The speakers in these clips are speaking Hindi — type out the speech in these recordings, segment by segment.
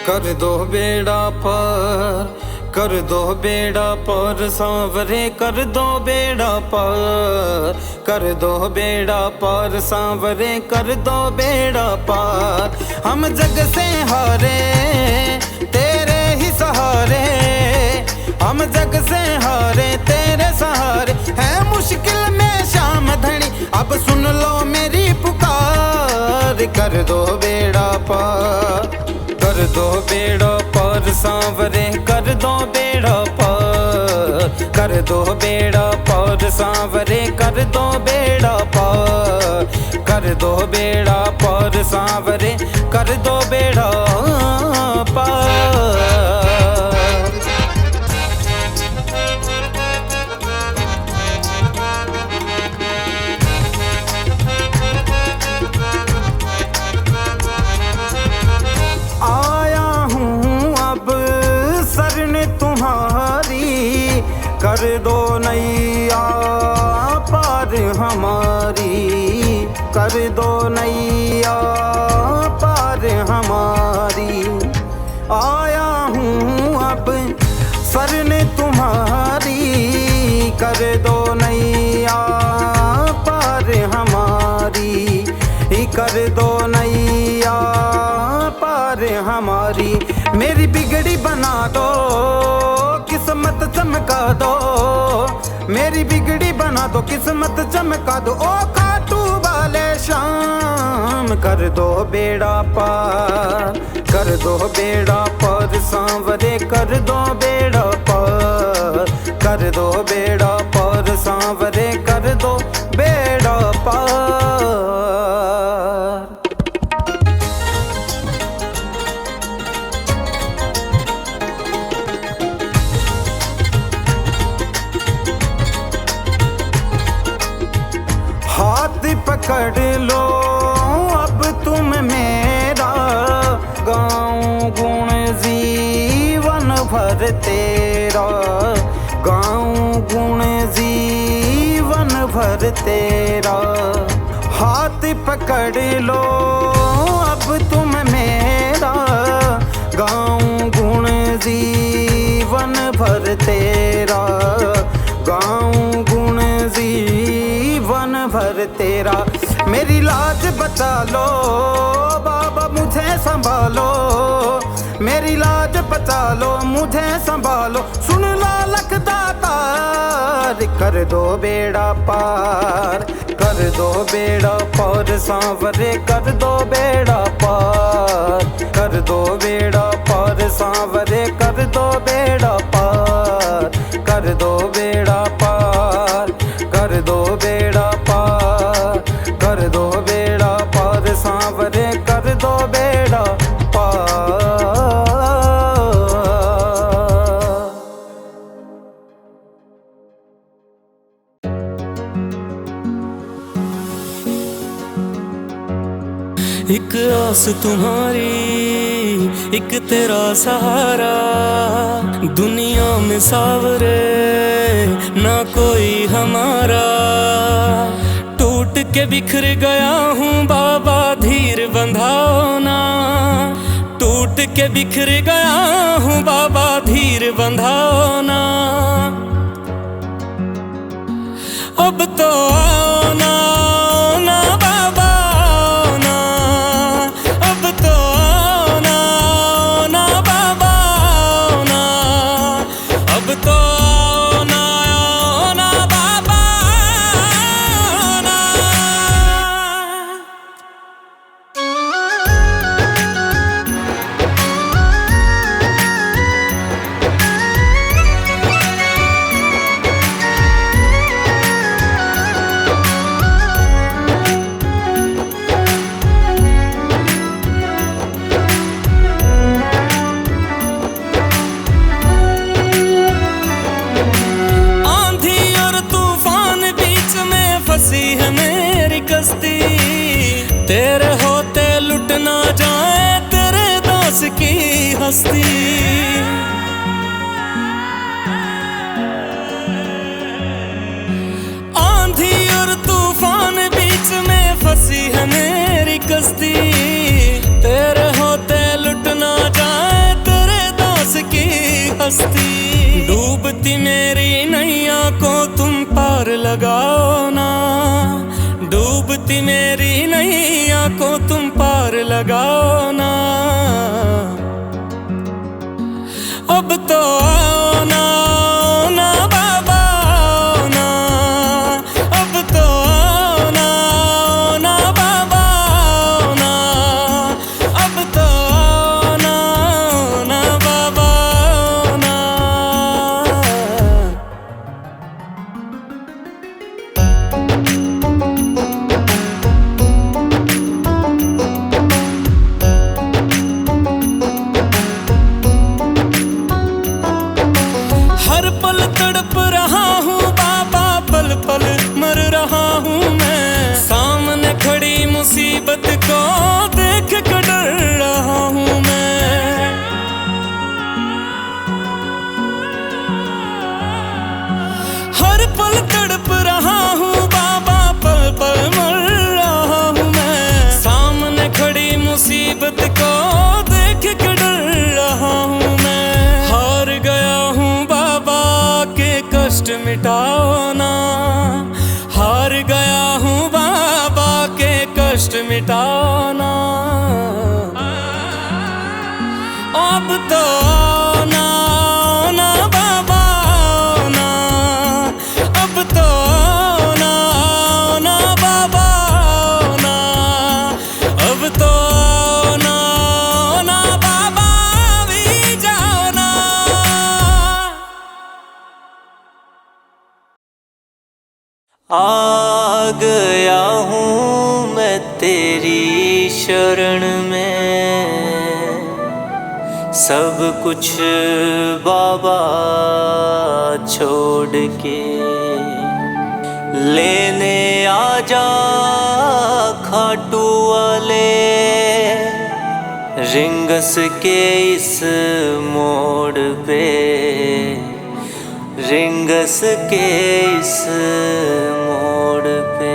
कर दो बेड़ा पार, कर दो बेड़ा पार सांवरे, कर दो बेड़ा पार, कर दो बेड़ा पार सांवरे, कर दो बेड़ा पार। हम जग से हारे तेरे ही सहारे, हम जग से हारे तेरे सहारे। है मुश्किल में शाम धनी, अब सुन लो मेरी पुकार। कर दो बेड़ा पार, कर दो बेड़ा पार सांवरे, कर दो बेड़ा पार, कर दो बेड़ा पार सांवरे, कर दो बेड़ा पार, कर दो बेड़ा पार सांवरे, कर दो बेड़ा पार। तुम्हारी कर दो नैया पार हमारी, कर दो नैया पार हमारी। आया हूँ अब शरण तुम्हारी, कर दो नैया पार हमारी, कर दो नैया पार हमारी। मेरी बिगड़ी बना दो, किस्मत चमका दो, मेरी बिगड़ी बना दो, किस्मत चमका दो। ओ खाटू वाले शाम कर दो बेड़ा पार, कर दो बेड़ा पार सांवरे, कर दो बेड़ा पार, कर दो बेड़ा पार सांवरे, कर दो बेड़ा पार। हाथ पकड़ लो अब तुम मेरा, गाऊं गुण जीवन भर तेरा, गाऊं गुण जीवन भर तेरा। हाथ पकड़ लो अब तुम मेरा, गाऊं गुण जीवन भर तेरा, गाऊं गुण जीवन भर तेरा। मेरी लाज बचा लो बाबा मुझे संभालो, मेरी लाज बचा लो मुझे संभालो। सुन लो लखदातार, कर दो बेड़ा पार, कर दो बेड़ा पार सांवरे, कर दो बेड़ा पार, कर दो बेड़ा पार सांवरे, कर दो बेड़ा पार, कर दो बेड़ा पार, कर दो बेड़ा पार, कर दो बेड़ा पार सांवरे, कर दो बेड़ा पार। एक आस तुम्हारी, एक तेरा सहारा, दुनिया में सावरे ना कोई हमारा। टूट के बिखर गया हूँ बाबा धीर बंधाओ ना, टूट के बिखर गया हूँ बाबा धीर बंधाओ ना। अब तो आओ ना, आओ ना बाबा आओ ना, अब तो आओ ना, आओ ना बाबा आओ ना, अब तो आओ ना, आओ ना बाबा आओ ना। है मेरी कश्ती, तेरे होते लुट ना जाए तेरे दास की हस्ती। आंधी और तूफान बीच में फंसी है मेरी कश्ती, तेरे होते लुट ना जाए हस्ती। डूबती मेरी नैया को तुम पार लगाओ ना, डूबती मेरी नैया को तुम पार लगाओ ना। अब तो आओ ना, आओ ना बाबा आओ ना, अब तो आओ ना, आओ ना बाबा आओ ना, अब तो आओ ना, आओ ना बाबा आओ ना। हर पल तड़प रहा हूँ बाबा, पल पल मर रहा हूँ मैं। सामने खड़ी मुसीबत को देख कर डर रहा हूँ मैं। हर पल तड़प रहा हूँ बाबा, पल पल मर रहा हूँ मैं। सामने खड़ी मुसीबत को देख कर डर रहा हूँ मैं। हार गया हूँ बाबा के कष्ट मिटाओ ना, हार गया हूँ बाबा के कष्ट मिटाओ ना। अब तो आओ ना, आओ ना बाबा आओ ना, अब तो आओ ना, आओ ना बाबा आओ ना, अब तो आओ ना, आओ ना बाबा भी जाओ ना। आ गया हूँ मैं तेरी शरण में, सब कुछ बाबा छोड़ के। लेने आ जा खाटू वाले, रिंगस के इस मोड़ पे, रिंगस के इस मोड़ पे।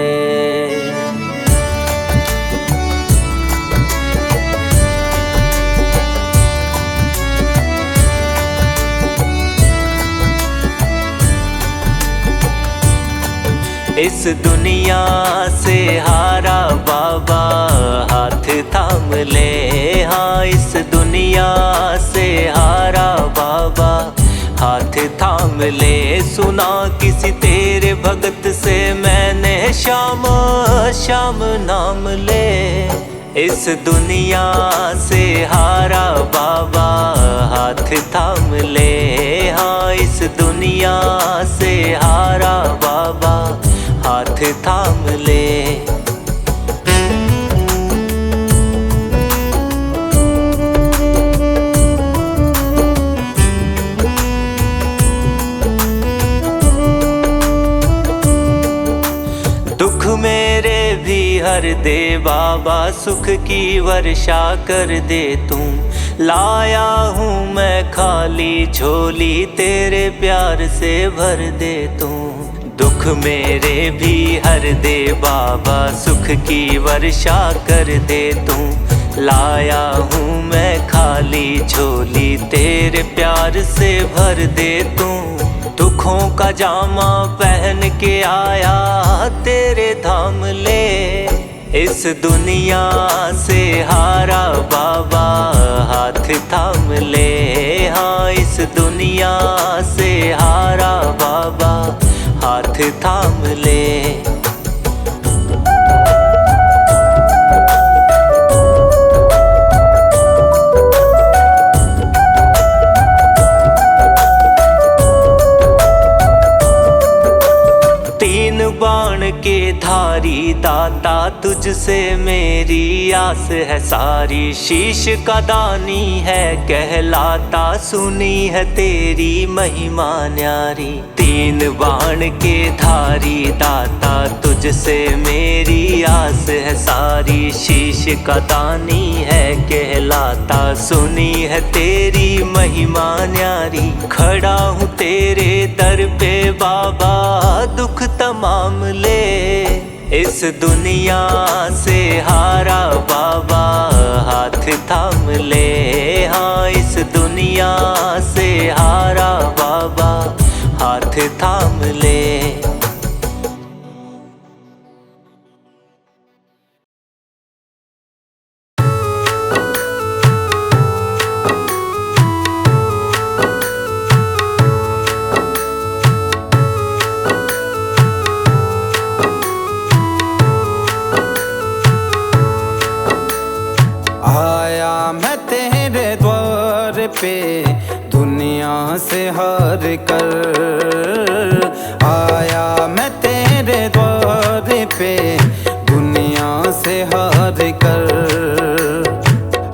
इस दुनिया से हारा बाबा हाथ थाम ले, हाँ इस दुनिया से हारा बाबा हाथ थाम ले। सुना किसी तेरे भगत से मैंने श्याम श्याम नाम ले। इस दुनिया से हारा बाबा हाथ थाम ले, हाँ इस दुनिया से हारा बाबा हाथ थाम ले। दुख मेरे भी हर दे बाबा, सुख की वर्षा कर दे तू। लाया हूँ मैं खाली झोली, तेरे प्यार से भर दे तू। दुख मेरे भी हर दे बाबा, सुख की वर्षा कर दे तू। लाया हूँ मैं खाली झोली, तेरे प्यार से भर दे तू। दुखों का जामा पहन के आया तेरे धाम ले। इस दुनिया से हारा बाबा हाथ थाम ले, हाँ इस दुनिया से हारा बाबा हाथ थाम ले। बाण के धारी दाता, तुझसे मेरी आस है सारी। शीश का दानी है कहलाता, सुनी है तेरी महिमा न्यारी। तीन बाण के धारी दाता, तुझसे मेरी आस है सारी। शीश का दानी है कहलाता, सुनी है तेरी महिमा न्यारी। खड़ा हूँ तेरे दर पे बाबा, दुख तमाम ले। इस दुनिया से हारा बाबा हाथ थाम ले। हाँ इस दुनिया से हारा बाबा हाथ थाम ले। आया मैं तेरे द्वार पे दुनिया से हार कर। आया मैं तेरे द्वार पे दुनिया से हार कर।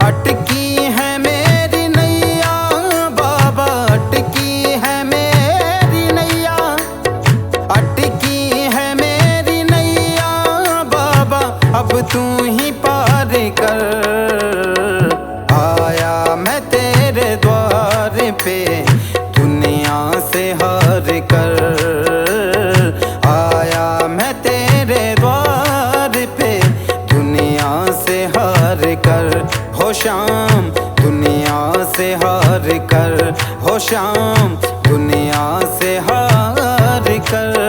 अटकी है मेरी नैया बाबा, अटकी है मेरी नैया, अटकी है मेरी नैया बाबा, अब तू ही पार कर। आया मैं तेरे द्वार पे दुनिया से हार कर। आया मैं तेरे द्वार पे दुनिया से हार कर। हो शाम दुनिया से हार कर, हो शाम दुनिया से हार कर।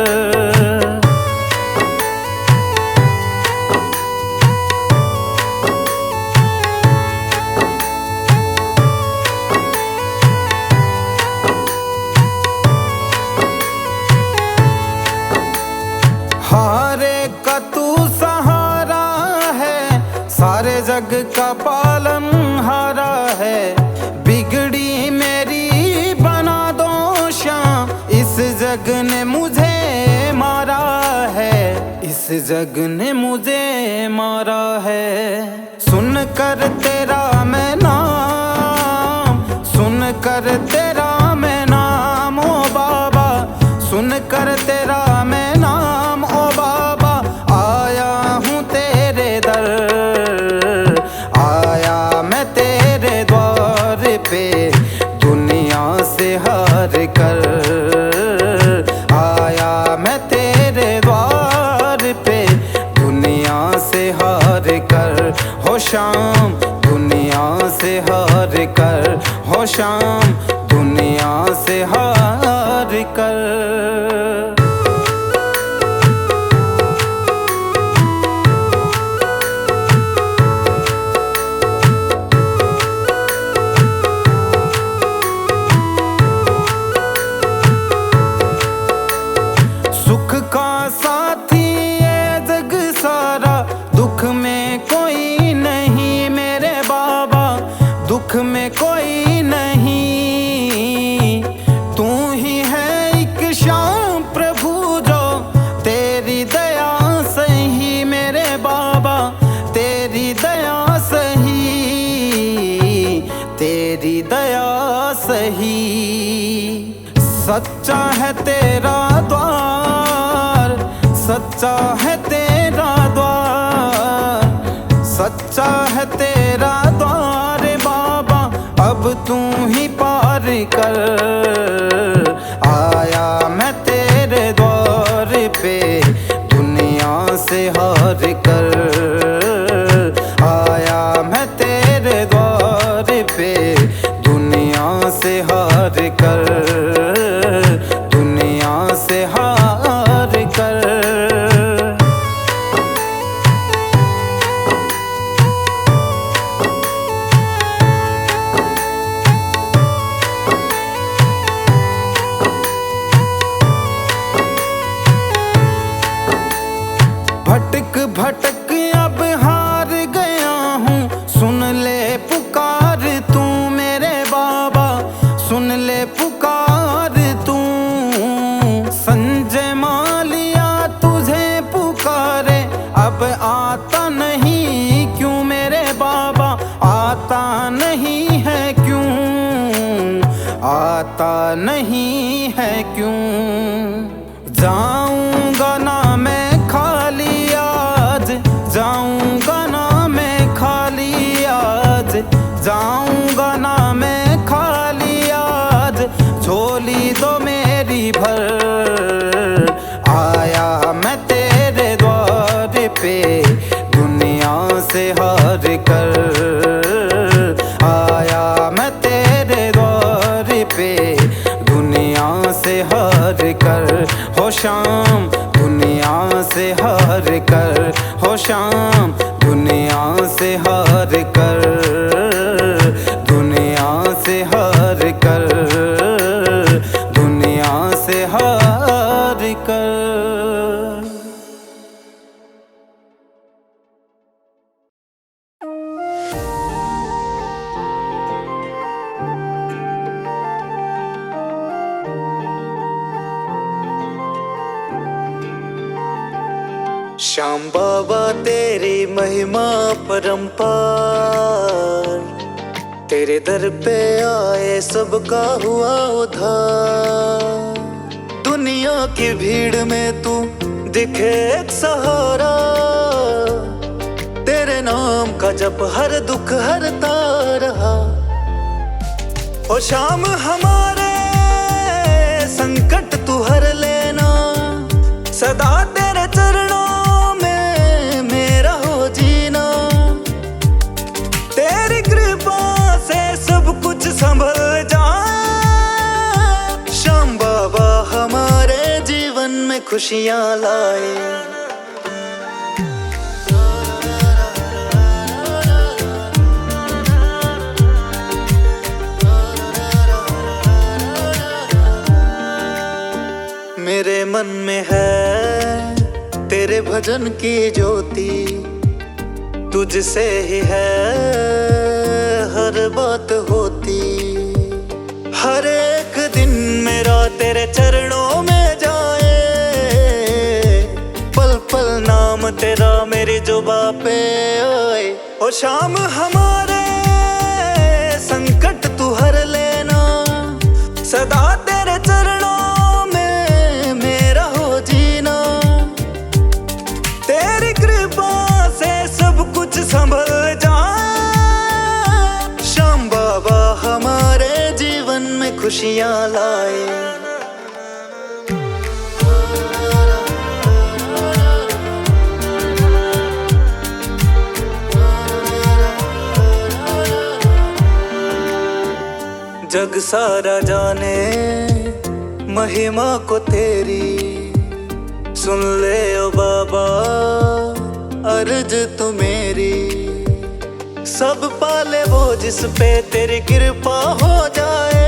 हारे का तू सहारा है, सारे जग का पालन हारा है। बिगड़ी मेरी बना दो शाम, इस जग ने मुझे मारा है, इस जग ने मुझे मारा है। सुन कर तेरा मैं नाम, सुन कर तेरा मैं नाम ओ बाबा, सुन कर तेरा मैं नाम ओ बाबा। आया हूँ तेरे दर, आया मैं तेरे द्वार पे दुनिया से हार कर। आया मैं तेरे द्वार पे दुनिया से हार कर। हो शाम दुनिया से हार कर, हो शाम दुनिया से हार कर। सुख का साथी है जग सारा, दुख में कोई नहीं मेरे बाबा, दुख में कोई नहीं। तू ही है एक शाम प्रभु जो, तेरी दया सही मेरे बाबा, तेरी दया सही, तेरी दया सही। सच्चा है तेरा द्वार, सच्चा है तेरा द्वार, सच्चा है तेरा द्वार बाबा, अब तू ही पार कर। आया मैं तेरे द्वार पे दुनिया से हार कर। आया मैं तेरे द्वार पे दुनिया से हार कर, दुनिया से हार कर। भटक भटक अब हार गया हूँ, सुन ले पुकार तू मेरे बाबा, सुन ले पुकार तू। संजय मालिया तुझे पुकारे, अब आता नहीं क्यों मेरे बाबा, आता नहीं है क्यों, आता नहीं है क्यों। जाऊंगा ना मैं खाली आज, जाऊंगा ना मैं खाली आज, जाऊंगा ना मैं खाली आज, झोली दो मेरी भर। आया मैं तेरे द्वार कर। आया मैं तेरे द्वार पे दुनिया से हार कर, हो शाम दुनिया से हार कर, हो शाम दुनिया से हार कर, दुनिया से हार कर, दुनिया से हार कर। श्याम बाबा तेरी महिमा परंपार, तेरे दर पे आए सबका हुआ उद्धार। दुनिया की भीड़ में तू दिखे एक सहारा, तेरे नाम का जप हर दुख हरता रहा। ओ शाम हमारे संकट तू हर लेना, सदा तेरे चरणों संभल जाए। श्याम बाबा हमारे जीवन में खुशियां लाए। मेरे मन में है तेरे भजन की ज्योति, तुझसे ही है हर बात होती। हर एक दिन मेरा तेरे चरणों में जाए, पल पल नाम तेरा मेरी जुबां पे आए। ओ शाम हमारे संकट तू हर लेना, सदा तेरे चरणों में मेरा हो जीना। तेरी कृपा से सब कुछ संभल जाए। श्याम बाबा हमारे जीवन में खुशियां लाए। जग सारा जाने महिमा को तेरी, सुन ले ओ बाबा अर्ज तू मेरी। सब पाले वो जिस पे तेरी कृपा हो जाए,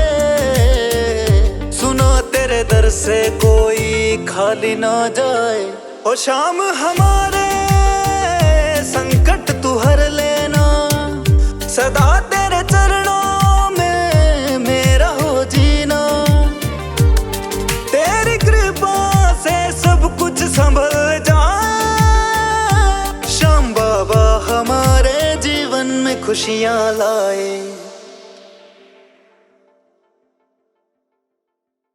सुनो तेरे दर से कोई खाली ना जाए। ओ शाम हमारे संकट तू हर लेना, सदा तेरे चरणों में मेरा हो जीना। तेरी कृपा से सब कुछ संभल जाए। श्याम बाबा हमारे जीवन में खुशियां लाए।